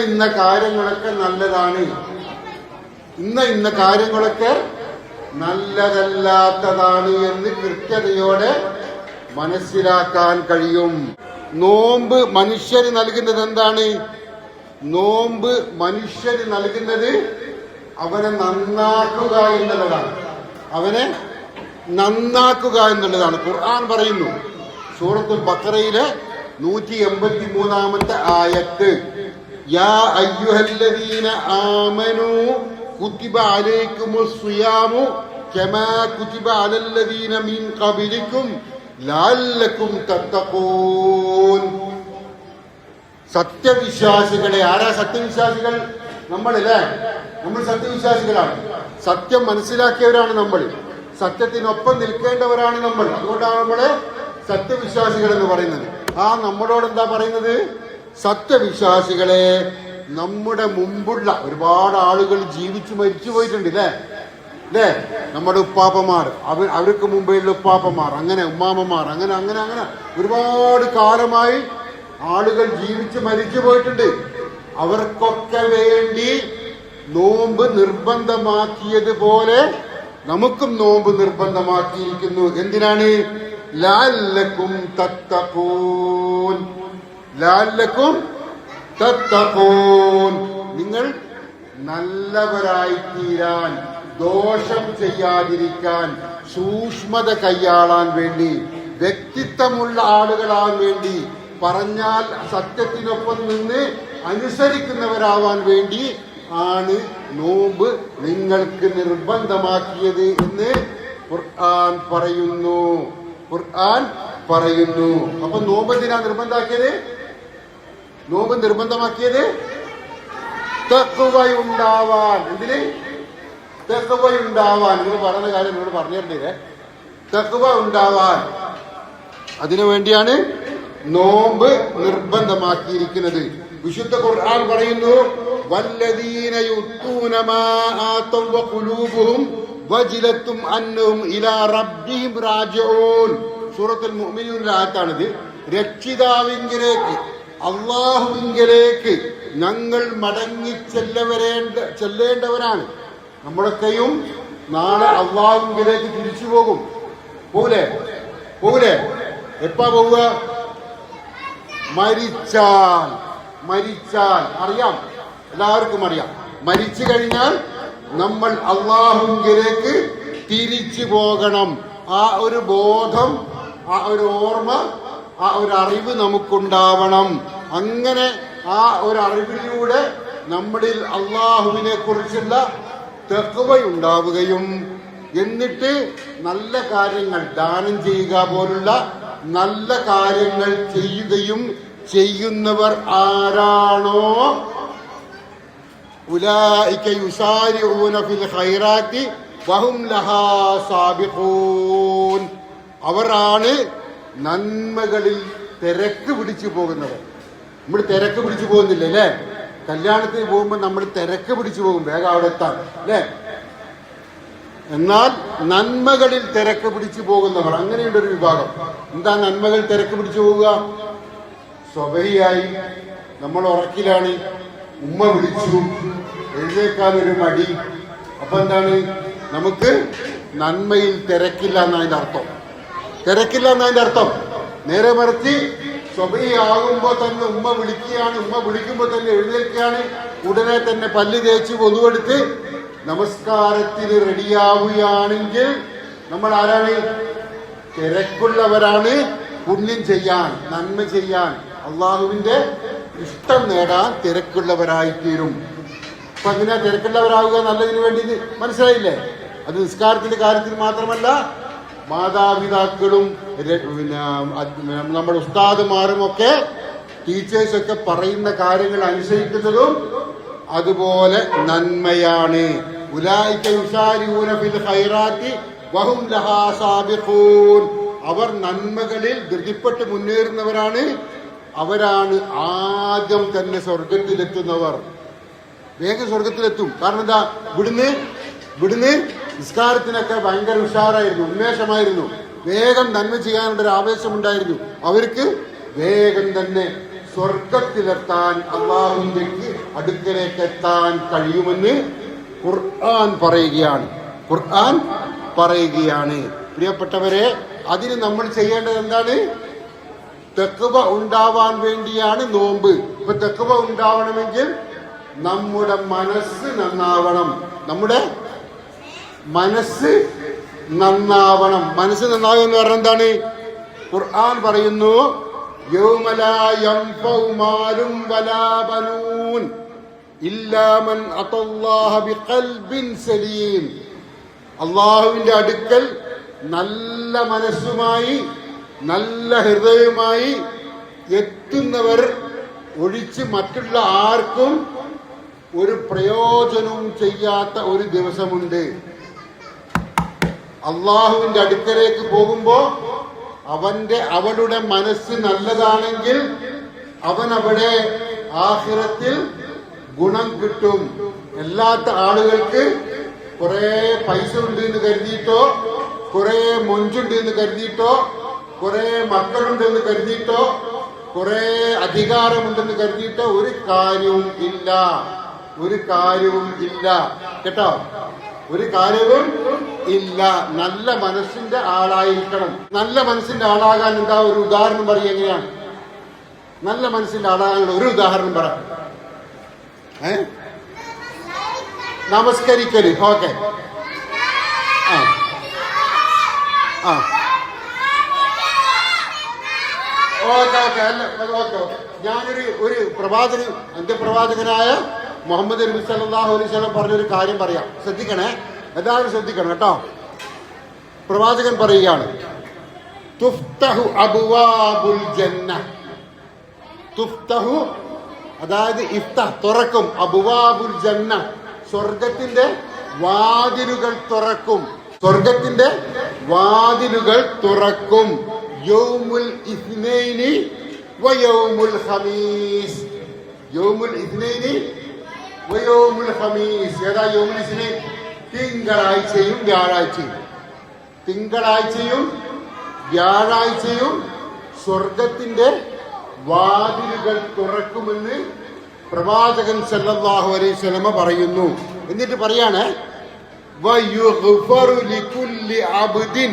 ഇന്ന കാര്യങ്ങളൊക്കെ നല്ലതാണ്, ഇന്ന കാര്യങ്ങളൊക്കെ നല്ലതല്ലാത്തതാണ് എന്ന് കൃത്യതയോടെ മനസ്സിലാക്കാൻ കഴിയും. നോമ്പ് മനുഷ്യന് നൽകുന്നത് എന്താണ്? നോമ്പ് മനുഷ്യന് നൽകുന്നത് അവനെ നന്നാക്കുക എന്നുള്ളതാണ്. അവനെ നന്നാക്കുക എന്നുള്ളതാണ്. ഖുർആൻ പറയുന്നു സൂറത്തുൽ ബഖറയിലെ 183-ാമത്തെ ആയത്ത്, യാ അയ്യുഹല്ലദീന ആമനൂ കുതിബ അലൈക്കുമുസ് സിയാമു കമാ കുതിബ അലല്ലദീന മിൻ ഖബലിക്കും ലഅല്ലക്കും തത്തഖൂൻ. സത്യവിശ്വാസികളെ, ആരാ സത്യവിശ്വാസികൾ? നമ്മളല്ലേ? നമ്മൾ സത്യവിശ്വാസികളാണ്. സത്യം മനസ്സിലാക്കിയവരാണ് നമ്മൾ. സത്യത്തിനൊപ്പം നിൽക്കേണ്ടവരാണ് നമ്മൾ. അതുകൊണ്ടാണ് നമ്മളെ സത്യവിശ്വാസികൾ എന്ന് പറയുന്നത്. ആ നമ്മളോട് എന്താ പറയുന്നത്? സത്യവിശ്വാസികളെ, നമ്മുടെ മുമ്പുള്ള ഒരുപാട് ആളുകൾ ജീവിച്ചു മരിച്ചു പോയിട്ടുണ്ട് അല്ലേ? നമ്മുടെ ഉപ്പാപ്പമാർ, അവർക്ക് മുമ്പേയുള്ള ഉപ്പാപ്പമാർ, അങ്ങനെ ഉമ്മാമ്മമാർ, അങ്ങനെ അങ്ങനെ അങ്ങനെ ഒരുപാട് കാലമായി ആളുകൾ ജീവിച്ച് മരിച്ചു പോയിട്ടുണ്ട്. അവർക്കൊക്കെ വേണ്ടി നോമ്പ് നിർബന്ധമാക്കിയതുപോലെ നമുക്കും നോമ്പ് നിർബന്ധമാക്കിയിരിക്കുന്നു. എന്തിനാണ്? ലഅല്ലക്കും തത്തഖൂൻ. ലഅല്ലക്കും തത്തഖൂൻ. നിങ്ങൾ നല്ലവരായി തീരാൻ, ദോഷം ചെയ്യാതിരിക്കാൻ, സൂക്ഷ്മത കൈയാളാൻ വേണ്ടി, വ്യക്തിത്വമുള്ള ആളുകളാവാൻ വേണ്ടി, പറഞ്ഞാൽ സത്യത്തിനൊപ്പം നിന്ന് അനുസരിക്കുന്നവരാവാൻ വേണ്ടി ആണ് നോമ്പ് നിങ്ങൾക്ക് നിർബന്ധമാക്കിയത് എന്ന് ഖുർആൻ പറയുന്നു. ഖുർആൻ പറയുന്നു. അപ്പൊ നോമ്പ് എന്തിനാ നിർബന്ധമാക്കിയത്? നോമ്പ് നിർബന്ധമാക്കിയത് തഖ്വയുണ്ടാവാൻ. എന്തിന്? തഖ്വയുണ്ടാവാൻ. നിങ്ങൾ പറയുന്ന കാര്യം എന്നോട് പറഞ്ഞിരുന്നില്ലേ? തഖ്വ ഉണ്ടാവാൻ, അതിനു വേണ്ടിയാണ് നോമ്പ് നിർബന്ധമാക്കിയിരിക്കുന്നത്. വിശുദ്ധ ഖുർആൻ പറയുന്നു, വല്ലദീന യുത്തൂന മാ ആതൗ വഖുലൂബുഹും വജിലത്തും അന്നഹും ഇലാ റബ്ബിഹിം റാജിഊൻ. സൂറത്തുൽ മുഅ്മിനൂനിലെ ആയത്താണിത്. രക്ഷിതാവിങ്കിലേക്ക്, അള്ളാഹുവിങ്കിലേക്ക് ഞങ്ങൾ മടങ്ങി ചെല്ലേണ്ടവരാണ്. നമ്മളൊക്കെയും നാളെ അള്ളാഹുവിങ്കിലേക്ക് തിരിച്ചു പോകും. പോകൂലേ? എപ്പാ പോവുക? മരിച്ചാൽ അറിയാം, എല്ലാവർക്കും അറിയാം. മരിച്ചു കഴിഞ്ഞാൽ നമ്മൾ അള്ളാഹുവിലേക്ക് തിരിച്ചു പോകണം. ആ ഒരു ബോധം, ആ ഒരു ഓർമ്മ, ആ ഒരു അറിവ് നമുക്കുണ്ടാവണം. അങ്ങനെ ആ ഒരു അറിവിലൂടെ നമ്മളിൽ അള്ളാഹുവിനെ കുറിച്ചുള്ള തഖ്വയുണ്ടാവുകയും എന്നിട്ട് നല്ല കാര്യങ്ങൾ ദാനം ചെയ്യുക പോലുള്ള നല്ല കാര്യങ്ങൾ ചെയ്യുകയും ചെയ്യുന്നവർ ആരാണോ ഉലൈക യുസാരിഊന ഫിൽ ഖൈറാത്തി വഹും ലഹാ സാബിഖൂൻ, അവരാണ് നന്മകളിൽ തിരക്ക് പിടിച്ചു പോകുന്നവർ. നമ്മൾ തിരക്ക് പിടിച്ചു പോകുന്നില്ല അല്ലേ? കല്യാണത്തിന് പോകുമ്പോൾ നമ്മൾ തിരക്ക് പിടിച്ചു പോകും, വേഗം അവിടെ എത്താൻ അല്ലേ? എന്നാൽ നന്മകളിൽ തിരക്ക് പിടിച്ചു പോകുന്നവർ, അങ്ങനെയുണ്ടൊരു വിഭാഗം. എന്താ നന്മകൾ തിരക്ക് പിടിച്ചു പോവുക? സ്വബഹിയായി, നമ്മൾ ഉറക്കിലാണ്, ഉമ്മ വിളിച്ചു, എഴുന്നേക്കാനൊരു മടി. അപ്പൊ എന്താണ്? നമുക്ക് നന്മയിൽ തിരക്കില്ല എന്നതിന്റെ അർത്ഥം. നേരെ മറിച്ച് സ്വബഹിയാകുമ്പോ തന്നെ ഉമ്മ വിളിക്കുകയാണ്, ഉമ്മ വിളിക്കുമ്പോ തന്നെ എഴുന്നേൽക്കുകയാണ്, ഉടനെ തന്നെ പല്ല് തേച്ച് പൊതുവെടുത്ത് നമസ്കാരത്തിന് റെഡിയാവുകയാണെങ്കിൽ നമ്മൾ ആരാണ്? തിരക്കുള്ളവരാണ്. പുണ്യം ചെയ്യാൻ, നന്മ ചെയ്യാൻ, അള്ളാഹുവിന്റെ ഇഷ്ടം നേടാൻ തിരക്കുള്ളവരായിത്തീരും. അപ്പൊ അങ്ങനെ തിരക്കുള്ളവരാവുക നല്ലതിന് വേണ്ടി മനസ്സിലായില്ലേ? അത് നിസ്കാരത്തിന്റെ കാര്യത്തിൽ മാത്രമല്ല, മാതാപിതാക്കളും നമ്മുടെ ഉസ്താദുമാരും ഒക്കെ, ടീച്ചേഴ്സൊക്കെ പറയുന്ന കാര്യങ്ങൾ അനുസരിക്കുന്നതും അതുപോലെ നന്മയാണ്. ഉലൈക യുസാരിഊന ഫിൽ ഖൈറാത്തി വഹും ലഹാ സാബിഖൂൻ, അവർ നന്മകളിൽ ധൃതിപ്പെട്ട് മുന്നേറുന്നവരാണ്. അവരാണ് ആദ്യം തന്നെ സ്വർഗത്തിലെത്തുന്നവർ. വേഗം സ്വർഗത്തിലെത്തും. കാരണം എന്താ? ഇവിടുന്ന് നിസ്കാരത്തിനൊക്കെ ഭയങ്കര ഉഷാറായിരുന്നു, ഉന്മേഷമായിരുന്നു, വേഗം നന്മ ചെയ്യാനുള്ളൊരു ആവേശമുണ്ടായിരുന്നു. അവർക്ക് വേഗം തന്നെ സ്വർഗത്തിലെത്താൻ, അള്ളാഹുവിന്റെ അടുക്കലേക്ക് എത്താൻ കഴിയുമെന്ന് ഖുർആൻ പറയുകയാണ്. പ്രിയപ്പെട്ടവരെ, അതിന് നമ്മൾ ചെയ്യേണ്ടത് എന്താണ്? തഖ്വ ഉണ്ടാവാൻ വേണ്ടിയാണ് നോമ്പ്. ഇപ്പൊ തഖ്വ ഉണ്ടാവണമെങ്കിൽ നമ്മുടെ മനസ്സ് നന്നാവണം. മനസ്സ് നന്നാവുക എന്ന് പറഞ്ഞാൽ എന്താണ്? ഖുർആൻ പറയുന്നു, യൗമ ലാ യൻഫഉ മാലും വലാ ബനൂൻ ഇല്ലാ മൻ അത്തല്ലാഹ ബിഖൽബിൻ സലീം. അള്ളാഹുവിന്റെ അടുക്കൽ നല്ല മനസ്സുമായി, നല്ല ഹൃദയവുമായി എത്തുന്നവർ ഒഴിച്ച് മറ്റുള്ള ആർക്കും ഒരു പ്രയോജനവും ചെയ്യാത്ത ഒരു ദിവസമുണ്ട്. അള്ളാഹുവിന്റെ അടുക്കലേക്ക് പോകുമ്പോ അവളുടെ മനസ്സ് നല്ലതാണെങ്കിൽ അവനവിടെ ആഖിറത്തിൽ ഗുണം കിട്ടും. അല്ലാത്ത ആളുകൾക്ക് കുറെ പൈസ ഉണ്ട് എന്ന് കരുതിയിട്ടോ, കുറെ മൊഞ്ചുണ്ട് എന്ന് കരുതിയിട്ടോ, കുറെ മക്കളുണ്ട് എന്ന് കരുതിയിട്ടോ, കുറെ അധികാരമുണ്ടെന്ന് കരുതിയിട്ടോ ഒരു കാര്യവും ഇല്ല കേട്ടോ. ഒരു കാര്യവും ഇല്ല. നല്ല മനസ്സിന്റെ ആളായിരിക്കണം. നല്ല മനസ്സിന്റെ ആളാകാൻ എന്താ ഒരു ഉദാഹരണം പറയുക? എങ്ങനെയാണ് നല്ല മനസ്സിന്റെ ആളാകാനുള്ള ഒരു ഉദാഹരണം പറ? നമസ്കരിക്കല്. ഓക്കെ, ഞാനൊരു അന്ത്യപ്രവാചകനായ മുഹമ്മദ് നബി സല്ലല്ലാഹു അലൈഹി വസല്ലം പറഞ്ഞൊരു കാര്യം പറയാം. ശ്രദ്ധിക്കണേ, എല്ലാവരും ശ്രദ്ധിക്കണം കേട്ടോ. പ്രവാചകൻ പറയുകയാണ്, തുഫ്തഹു അബ്വാബുൽ ജന്ന. തുഫ്തഹു അതായത് ഇഫ്തഹ്, തുറക്കും. അബ്വാബുൽ ജന്ന, സ്വർഗത്തിന്റെ വാതിലുകൾ തുറക്കും. സ്വർഗത്തിന്റെ വാതിലുകൾ തുറക്കും. യൗമുൽ ഇസ്നൈനി വയൗമുൽ ഖമീസ്. യൗമുൽ ഇസ്നൈനി വയൗമുൽ ഖമീസ്. ഏതാ യൗമുൽ ഇസ്നൈൻ? തിങ്കളാഴ്ചയും വ്യാഴാഴ്ചയും. തിങ്കളാഴ്ചയും വ്യാഴാഴ്ചയും സ്വർഗത്തിന്റെ വാതിലുകൾ തുറക്കുമെന്ന് പ്രവാചകൻ സല്ലല്ലാഹു അലൈഹി വസല്ലമ പറയുന്നു. എന്നിട്ട് പറയാണ് വയുഗ്ഫറു ലികുല്ലി അബ്ദിൻ,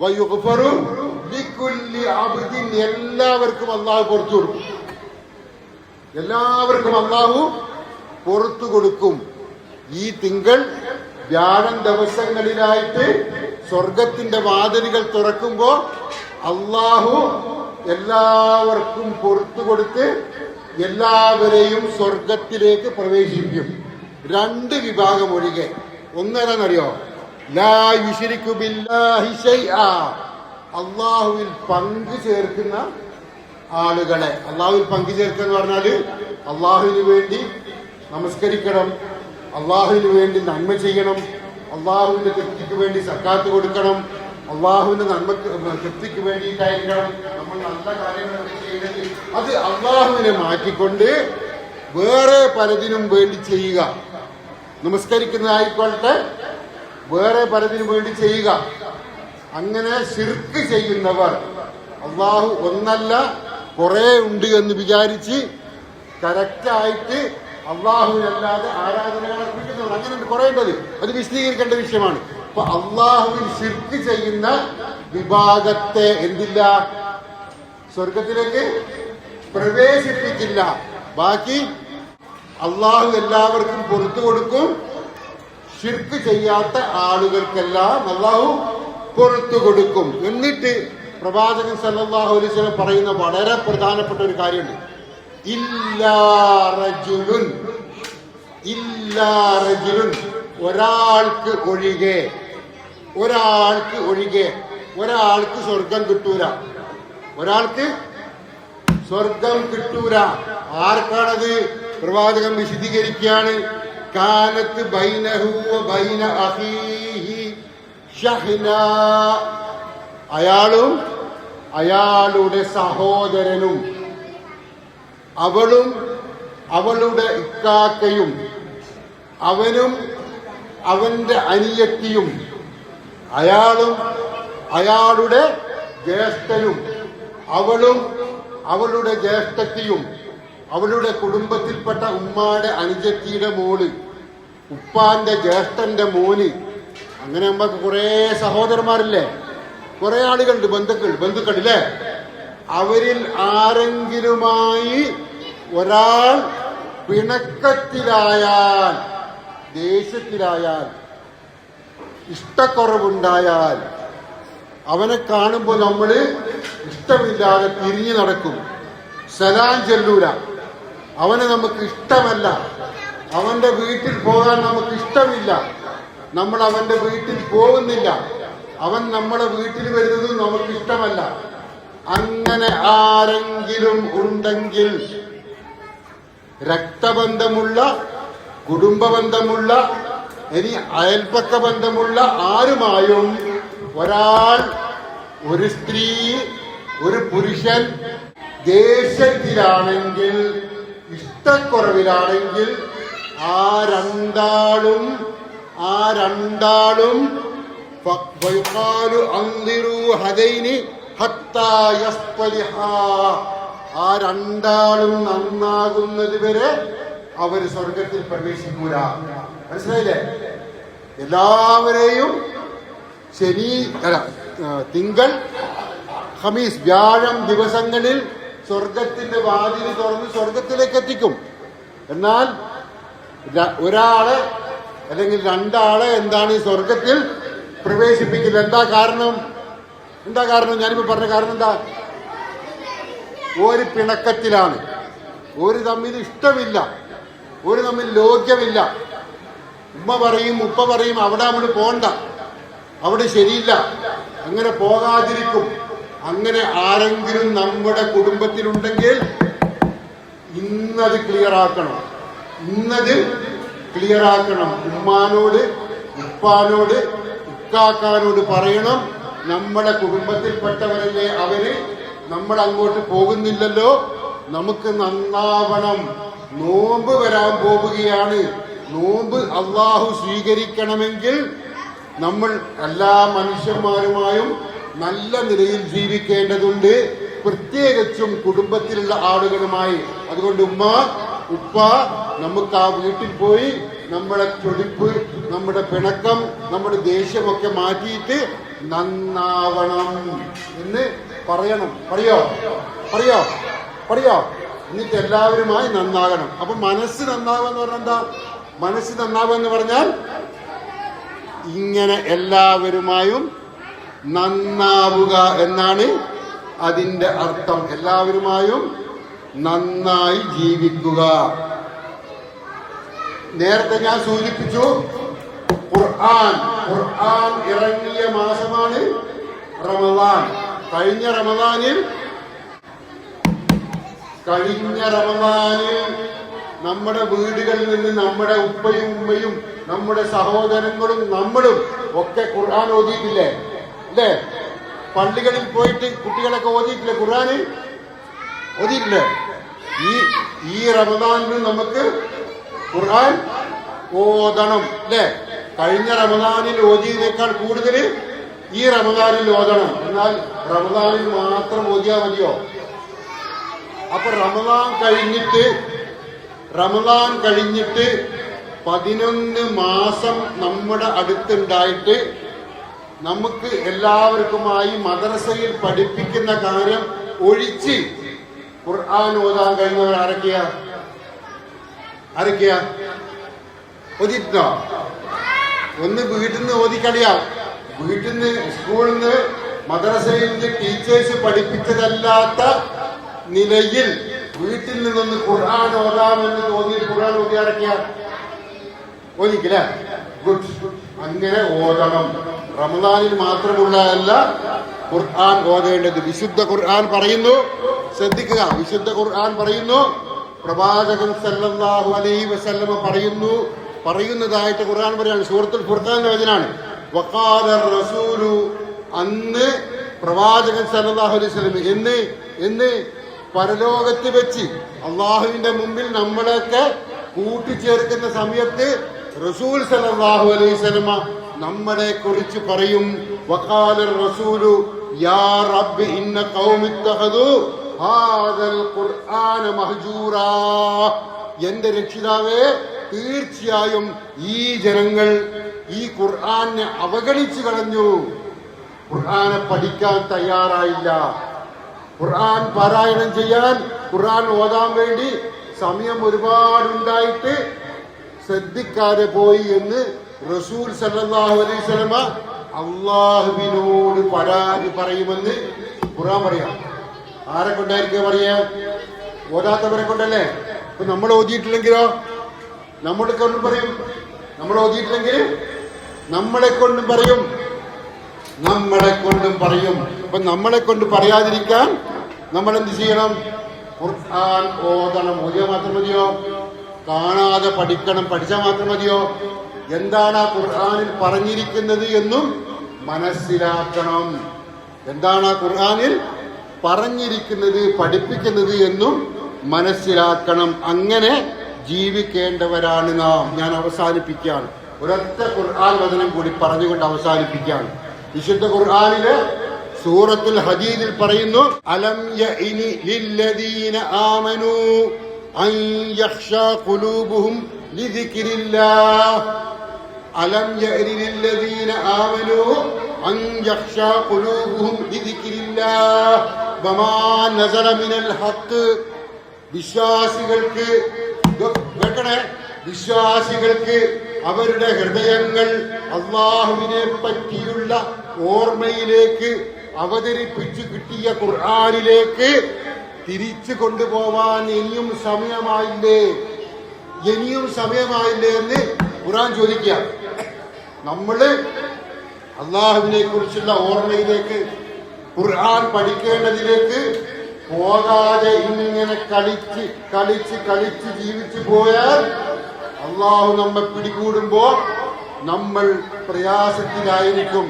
വയുഗ്ഫറു ലികുല്ലി അബ്ദിൻ, എല്ലാവർക്കും അല്ലാഹു പുറത്തു കൊടുക്കും. എല്ലാവർക്കും അല്ലാഹു പുറത്തു കൊടുക്കും. ഈ തിങ്കൾ വ്യാഴം ദിവസങ്ങളിലായിട്ട് സ്വർഗത്തിന്റെ വാതിലുകൾ തുറക്കുമ്പോ അല്ലാഹു എല്ലാവർക്കും പുറത്തു കൊടുത്ത് എല്ലാവരെയും സ്വർഗത്തിലേക്ക് പ്രവേശിപ്പിക്കും. രണ്ട് വിഭാഗം ഒഴികെ. ഒന്നേതാണെന്നറിയോ? ലാ യുശ്രികു ബില്ലാഹി ശൈആ, അല്ലാഹുവിൽ പങ്കു ചേർക്കുന്ന ആളുകളെ. അല്ലാഹുവിൽ പങ്കു ചേർക്കുക എന്ന് പറഞ്ഞാല് അല്ലാഹുവിന് വേണ്ടി നമസ്കരിക്കണം, അല്ലാഹുവിന് വേണ്ടി നന്മ ചെയ്യണം, അല്ലാഹുവിന്റെ തൃപ്തിക്ക് വേണ്ടി സക്കാത്ത് കൊടുക്കണം, അള്ളാഹുവിന്റെ തൃപ്തിക്ക് വേണ്ടിയിട്ടായിരിക്കണം നമ്മൾ നല്ല കാര്യങ്ങളൊക്കെ ചെയ്യുന്നത്. അത് അള്ളാഹുവിനെ മാറ്റിക്കൊണ്ട് വേറെ പലതിനും വേണ്ടി ചെയ്യുക. നമസ്കരിക്കുന്നതായിക്കൊള്ളട്ടെ, വേറെ പലതിനും വേണ്ടി ചെയ്യുക. അങ്ങനെ ശിർക്ക് ചെയ്യുന്നവർ അള്ളാഹു ഒന്നല്ല കുറെ ഉണ്ട് എന്ന് വിചാരിച്ച് കറക്റ്റായിട്ട് അള്ളാഹുവിനല്ലാതെ ആരാധനകൾ അർപ്പിക്കുന്നവർ അങ്ങനെ കുറെ ഉണ്ടത്. അത് വിശദീകരിക്കേണ്ട വിഷയമാണ്. അപ്പൊ അള്ളാഹുവിൽ ശിർക്ക് ചെയ്യുന്ന വിഭാഗത്തെ എന്തില്ല, സ്വർഗത്തിലേക്ക് പ്രവേശിപ്പിക്കില്ല. ബാക്കി അള്ളാഹു എല്ലാവർക്കും പുറത്തു കൊടുക്കും. ശിർക്ക് ചെയ്യാത്ത ആളുകൾക്കെല്ലാം അള്ളാഹു പുറത്തു കൊടുക്കും. എന്നിട്ട് പ്രവാചകൻ സല്ലല്ലാഹു അലൈഹി വസല്ലം പറയുന്ന വളരെ പ്രധാനപ്പെട്ട ഒരു കാര്യമുണ്ട്. ഇല്ലാ റജുലുൻ, ഇല്ലാ റജുലുൻ, ഒരാൾക്ക് ഒഴികെ, ഒരാൾക്ക് ഒഴികെ. ഒരാൾക്ക് സ്വർഗം കിട്ടൂല, ഒരാൾക്ക് സ്വർഗം കിട്ടൂല. ആർക്കാണത്? പ്രവാചകൻ വിശദീകരിക്കുകയാണ്. കാനത്ത് ബൈനഹു വ ബൈന അഖീഹി ഷഹ്ന, അയാളും അയാളുടെ സഹോദരനും അവളും അവളുടെ ഇക്കാക്കയും അവനും അവന്റെ അനിയത്തിയും അയാളും അയാളുടെ ജ്യേഷ്ഠനും അവളും അവളുടെ ജ്യേഷ്ഠത്തിയും അവളുടെ കുടുംബത്തിൽപ്പെട്ട ഉമ്മാന്റെ അനുജത്തിയുടെ മോള്, ഉപ്പാന്റെ ജ്യേഷ്ഠന്റെ മോന്. അങ്ങനെ നമുക്ക് കുറെ സഹോദരന്മാരില്ലേ, കുറെ ആളുകളുണ്ട്, ബന്ധുക്കൾ ഇല്ലേ. അവരിൽ ആരെങ്കിലുമായി ഒരാൾ പിണക്കത്തിലായാൽ, ദേഷ്യത്തിലായാൽ, ഇഷ്ടക്കുറവുണ്ടായാൽ, അവനെ കാണുമ്പോൾ നമ്മൾ ഇഷ്ടമില്ലാതെ തിരിഞ്ഞു നടക്കും, സലാം ചെല്ലൂല. അവനെ നമുക്ക് ഇഷ്ടമല്ല, അവന്റെ വീട്ടിൽ പോകാൻ നമുക്ക് ഇഷ്ടമില്ല, നമ്മൾ അവന്റെ വീട്ടിൽ പോകുന്നില്ല, അവൻ നമ്മളെ വീട്ടിൽ വരുന്നതും നമുക്ക് ഇഷ്ടമല്ല. അങ്ങനെ ആരെങ്കിലും ഉണ്ടെങ്കിൽ രക്തബന്ധമുള്ള, കുടുംബബന്ധമുള്ള, ഇനി അയൽപക്ക ബന്ധമുള്ള ആരുമായും ഒരാൾ, ഒരു സ്ത്രീ, ഒരു പുരുഷൻ ദേഷ്യത്തിലാണെങ്കിൽ, ഇഷ്ടക്കുറവിലാണെങ്കിൽ ആ രണ്ടാളും ആ രണ്ടാളും നന്നാകുന്നത് വരെ അവർ സ്വർഗത്തിൽ പ്രവേശിക്കൂല. മനസ്സിലായില്ലേ? എല്ലാവരെയും തിങ്കൾ, ഖമീസ്, വ്യാഴം ദിവസങ്ങളിൽ സ്വർഗത്തിന്റെ വാതിൽ തുറന്ന് സ്വർഗത്തിലേക്ക് എത്തിക്കും. എന്നാൽ ഒരാളെ അല്ലെങ്കിൽ രണ്ടാളെ എന്താണ് ഈ സ്വർഗത്തിൽ പ്രവേശിപ്പിക്കില്ല. എന്താ കാരണം? ഞാനിപ്പോ പറഞ്ഞ കാരണം എന്താ? ഒരു പിണക്കത്തിലാണ്, ഒരു തമ്മിൽ ഇഷ്ടമില്ല, ഒരു തമ്മിൽ ലോക്യമില്ല. ഉമ്മ പറയും, ഉപ്പ പറയും അവിടെ നമ്മൾ പോണ്ട, അവിടെ ശരിയില്ല, അങ്ങനെ പോകാതിരിക്കും. അങ്ങനെ ആരെങ്കിലും നമ്മുടെ കുടുംബത്തിലുണ്ടെങ്കിൽ ഇന്നത് ക്ലിയർ ആക്കണം. ഉമ്മാനോട്, ഉപ്പാനോട്, ഇക്കാക്കാനോട് പറയണം, നമ്മുടെ കുടുംബത്തിൽപ്പെട്ടവരല്ലേ അവര്, നമ്മൾ അങ്ങോട്ട് പോകുന്നില്ലല്ലോ, നമുക്ക് നന്നാവണം, നോമ്പ് വരാൻ പോവുകയാണ്, നോമ്പ് അള്ളാഹു സ്വീകരിക്കണമെങ്കിൽ നമ്മൾ എല്ലാ മനുഷ്യന്മാരുമായും നല്ല നിലയിൽ ജീവിക്കേണ്ടതുണ്ട്, പ്രത്യേകിച്ചും കുടുംബത്തിലുള്ള ആളുകളുമായി. അതുകൊണ്ട് ഉമ്മ ഉപ്പ നമുക്ക് ആ വീട്ടിൽ പോയി നമ്മുടെ ചൊടിപ്പ്, നമ്മുടെ പിണക്കം, നമ്മുടെ ദേഷ്യമൊക്കെ മാറ്റിയിട്ട് നന്നാവണം എന്ന് പറയണം. പറയോ എന്നിട്ട് എല്ലാവരുമായി നന്നാകണം. അപ്പൊ മനസ്സ് നന്നാവുക എന്ന് പറഞ്ഞാൽ എന്താ? മനസ്സ് നന്നാവുക എന്ന് പറഞ്ഞാൽ ഇങ്ങനെ എല്ലാവരുമായും നന്നാവുക എന്നാണ് അതിന്റെ അർത്ഥം. എല്ലാവരുമായും നന്നായി ജീവിക്കുക. നേരത്തെ ഞാൻ സൂചിപ്പിച്ചു, ഖുർആൻ ഇറങ്ങിയ മാസമാണ് റമദാൻ. കഴിഞ്ഞ റമദാനിൽ നമ്മുടെ വീടുകളിൽ നിന്ന് നമ്മുടെ ഉപ്പയും ഉമ്മയും നമ്മുടെ സഹോദരങ്ങളും നമ്മളും ഒക്കെ ഖുർആൻ ഓതിയിട്ടില്ലേ? അല്ലേ? പള്ളികളിൽ പോയിട്ട് കുട്ടികളൊക്കെ ഓതിയിട്ടില്ലേ? ഖുർആൻ ഓതിയിട്ടില്ലേ? ഈ റമദാനിൽ നമുക്ക് ഖുർആൻ ഓതണം, അല്ലേ? കഴിഞ്ഞ റമദാനിൽ ഓതിയതിനേക്കാൾ കൂടുതൽ ഈ റമദാനിൽ ഓതണം. എന്നാൽ റമദാനിൽ മാത്രം ഓതിയാൽ മതിയോ? അപ്പൊ റമദാൻ കഴിഞ്ഞിട്ട് 11 മാസം നമ്മുടെ അടുത്തുണ്ടായിട്ട് നമുക്ക് എല്ലാവർക്കുമായി മദ്രസയിൽ പഠിപ്പിക്കുന്ന കാര്യം ഒഴിച്ച് ഖുർആൻ ഓതാൻ കഴിഞ്ഞവർ ആരൊക്കെയാ? ഓതിട്ടോ? ഒന്ന് വീട്ടിൽ നിന്ന് ഓതിക്കളിയാ. വീട്ടിൽ നിന്ന്, സ്കൂളിൽ നിന്ന്, മദ്രസയിൽ നിന്ന് ടീച്ചേഴ്സ് പഠിപ്പിച്ചതല്ലാത്ത നിലയിൽ വീട്ടിൽ നിന്നൊന്ന് ഖുർആൻ ഓതാമെന്ന് തോന്നി ഖുർആൻ ഓതിയാരൊക്കെയാ? ഓതിക്കില്ലേ? ഗുഡ്. അങ്ങനെ ഓതണം. റമദാനിൽ മാത്രമുള്ളതല്ല ഖുർആൻ ഓതേണ്ടത്. വിശുദ്ധ ഖുർആൻ പറയുന്നു, ശ്രദ്ധിക്കുക, വിശുദ്ധ ഖുർആൻ പറയുന്നു, പ്രവാചകൻ സല്ലല്ലാഹു അലൈഹി വസല്ലമ പറയുന്നതായിട്ട് ഖുർആൻ പറയാണ്. സൂറത്തുൽ ഫുർഖാനിലെ വചനാണ്. വഖാല റസൂലു, അന്ന് പ്രവാചകൻ സല്ലല്ലാഹു അലൈഹി വസല്ലം എന്ന് പരലോകത്ത് വെച്ച് അള്ളാഹുവിന്റെ മുമ്പിൽ നമ്മളെയൊക്കെ കൂട്ടിച്ചേർക്കുന്ന സമയത്ത് റസൂൽ സല്ലല്ലാഹു അലൈഹി വസല്ലമ നമ്മളെ കുറിച്ച് പറയും. വഖാല റസൂലു യാ റബ്ബി ഇന്ന ഖൗമി ഇത്തഖദു ഹാദൽ ഖുർആന മഹ്ജൂറാ. എന്റെ രക്ഷിതാവേ, തീർച്ചയായും ഈ ജനങ്ങൾ ഈ ഖുർആനെ അവഗണിച്ചു കളഞ്ഞു. ഖുർആനെ പഠിക്കാൻ തയ്യാറായില്ല. ഖുർആൻ പാരായണം ചെയ്യാൻ, ഖുർആൻ ഓതാൻ വേണ്ടി സമയം ഒരുപാടുണ്ടായിട്ട് ശ്രദ്ധിക്കാതെ പോയി എന്ന് റസൂൽ സല്ലല്ലാഹു അലൈഹി വസല്ലമ അള്ളാഹുവിനോട് പരാതി പറയുമെന്ന് ഖുർആൻ പറയാം. ആരെ കൊണ്ടായിരിക്കും പറയാ? ഓതാത്തവരെ കൊണ്ടല്ലേ? ഇപ്പൊ നമ്മൾ ഓതിയിട്ടില്ലെങ്കിലോ? നമ്മളെ കൊണ്ടും പറയും. നമ്മൾ ഓതിയിട്ടില്ലെങ്കിൽ നമ്മളെ കൊണ്ടും പറയും. അപ്പൊ നമ്മളെ കൊണ്ട് പറയാതിരിക്കാൻ നമ്മൾ എന്ത് ചെയ്യണം? ഖുർആൻ ഓതണം. ഓതിയാൽ മാത്രം മതിയോ? കാണാതെ പഠിക്കണം. പഠിച്ചാൽ മാത്രം മതിയോ? എന്താണ് ആ ഖുർആനിൽ പറഞ്ഞിരിക്കുന്നത് എന്നും മനസ്സിലാക്കണം. എന്താണ് ആ ഖുർആനിൽ പറഞ്ഞിരിക്കുന്നത്, പഠിപ്പിക്കുന്നത് എന്നും മനസ്സിലാക്കണം. അങ്ങനെ ജീവിക്കേണ്ടവരാണ് നാം. ഞാൻ അവസാനിപ്പിക്കുകയാണ്. ഒരൊറ്റ ഖുർആൻ വചനം കൂടി പറഞ്ഞുകൊണ്ട് അവസാനിപ്പിക്കുകയാണ്. വിശുദ്ധ ഖുർആനിലെ സൂറത്തുൽ ഹദീദിൽ പറയുന്നു, അലം യഇനി ലില്ലദീന ആമനൂ അൻ യഖ്ശാ ഖുലൂബുഹും ലിദിക്രില്ലാഹ്. അലം യഇനി ലില്ലദീന ആമനൂ അൻ യഖ്ശാ ഖുലൂബുഹും ലിദിക്രില്ലാഹ് വമാ നസല മിനൽ ഹഖ്. വിശ്വാസികൾക്ക് അവരുടെ ഹൃദയങ്ങൾ അള്ളാഹുവിനെ പറ്റിയുള്ള ഓർമ്മയിലേക്ക് അവതരിപ്പിച്ചു കിട്ടിയ ഖുർആനിലേക്ക് തിരിച്ചു കൊണ്ടുപോവാൻ ഇനിയും സമയമായില്ലേ എന്ന് ഖുർആൻ ചോദിക്കുക. നമ്മള് അള്ളാഹുവിനെ കുറിച്ചുള്ള ഓർമ്മയിലേക്ക്, ഖുർആൻ പഠിക്കേണ്ടതിലേക്ക് പോകാതെ ഇങ്ങനെ കളിച്ച് ജീവിച്ചു പോയാൽ അള്ളാഹു നമ്മെ പിടികൂടുമ്പോ നമ്മൾ പ്രയാസത്തിലായിരിക്കും.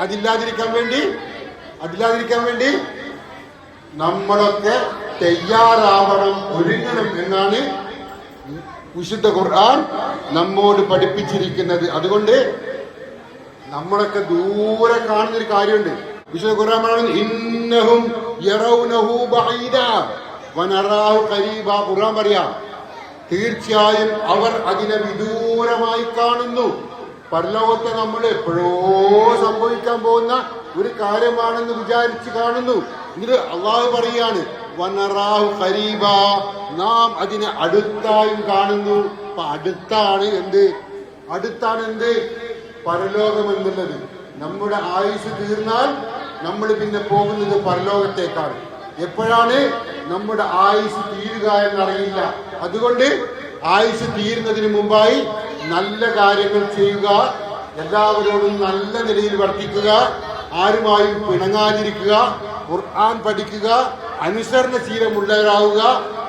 അതില്ലാതിരിക്കാൻ വേണ്ടി നമ്മളൊക്കെ തയ്യാറാവണം, ഒരുങ്ങണം എന്നാണ് വിശുദ്ധ ഖുർആൻ നമ്മോട് പഠിപ്പിച്ചിരിക്കുന്നത്. അതുകൊണ്ട് നമ്മളൊക്കെ ദൂരെ കാണുന്നൊരു കാര്യമുണ്ട്. വിശുദ്ധ ഖുർആൻ പറയുന്നു ഇന്നഹും യറൗനഹു ബഈദ വനറാഹു ഖരീബ. ഖുർആൻ പറയാ തീർച്ചയായും അവർ അതിനെ വിദൂരമായി കാണുന്നു. പരലോകത്തെ നമ്മൾ എപ്പോഴോ സംഭവിക്കാൻ പോകുന്ന ഒരു കാര്യമാണെന്ന് വിചാരിച്ച് കാണുന്നു. എന്നിട്ട് അള്ളാഹു പറയാണ് വനറാഹു ഖരീബ, നാം അതിനെ അടുത്തായും കാണുന്നു. അപ്പൊ അടുത്താണ് എന്ത് പരലോകം എന്നുള്ളത്. നമ്മുടെ ആയുസ് തീർന്നാൽ നമ്മൾ പിന്നെ പോകുന്നത് പരലോകത്തേക്കാണ്. എപ്പോഴാണ് നമ്മുടെ ആയുസ് തീരുക എന്നറിയില്ല. അതുകൊണ്ട് ആയുസ് തീരുന്നതിന് മുമ്പായി നല്ല കാര്യങ്ങൾ ചെയ്യുക, എല്ലാവരോടും നല്ല നിലയിൽ വർത്തിക്കുക, ആരുമായും പിണങ്ങാതിരിക്കുക, ഖുർആൻ പഠിക്കുക, അനുസരണശീലമുള്ളവരാവുക,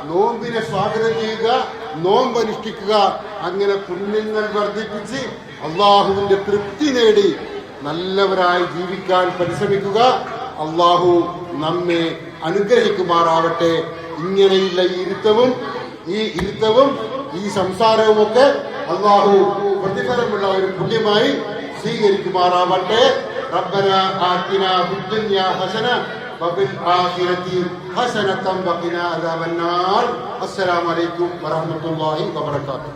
നോമ്പിനെ സ്വാഗതം ചെയ്യുക, നോമ്പ് അനുഷ്ഠിക്കുക. അങ്ങനെ പുണ്യങ്ങൾ വർദ്ധിപ്പിച്ച് അള്ളാഹുവിന്റെ തൃപ്തി നേടി നല്ലവരായി ജീവിക്കാൻ പരിശ്രമിക്കുക. അള്ളാഹു നമ്മെ അനുഗ്രഹിക്കുമാറാവട്ടെ. ഇങ്ങനെയുള്ള ഈ ഇരുത്തവും ഈ സംസാരവും ഒക്കെ അള്ളാഹു പ്രതിഫലമുള്ള ഒരു പുണ്യമായി സ്വീകരിക്കുമാറാവട്ടെ. ربنا آتنا في الدنيا حسنة وفي الآخرة حسنة وقنا عذاب النار. السلام عليكم ورحمة الله وبركاته.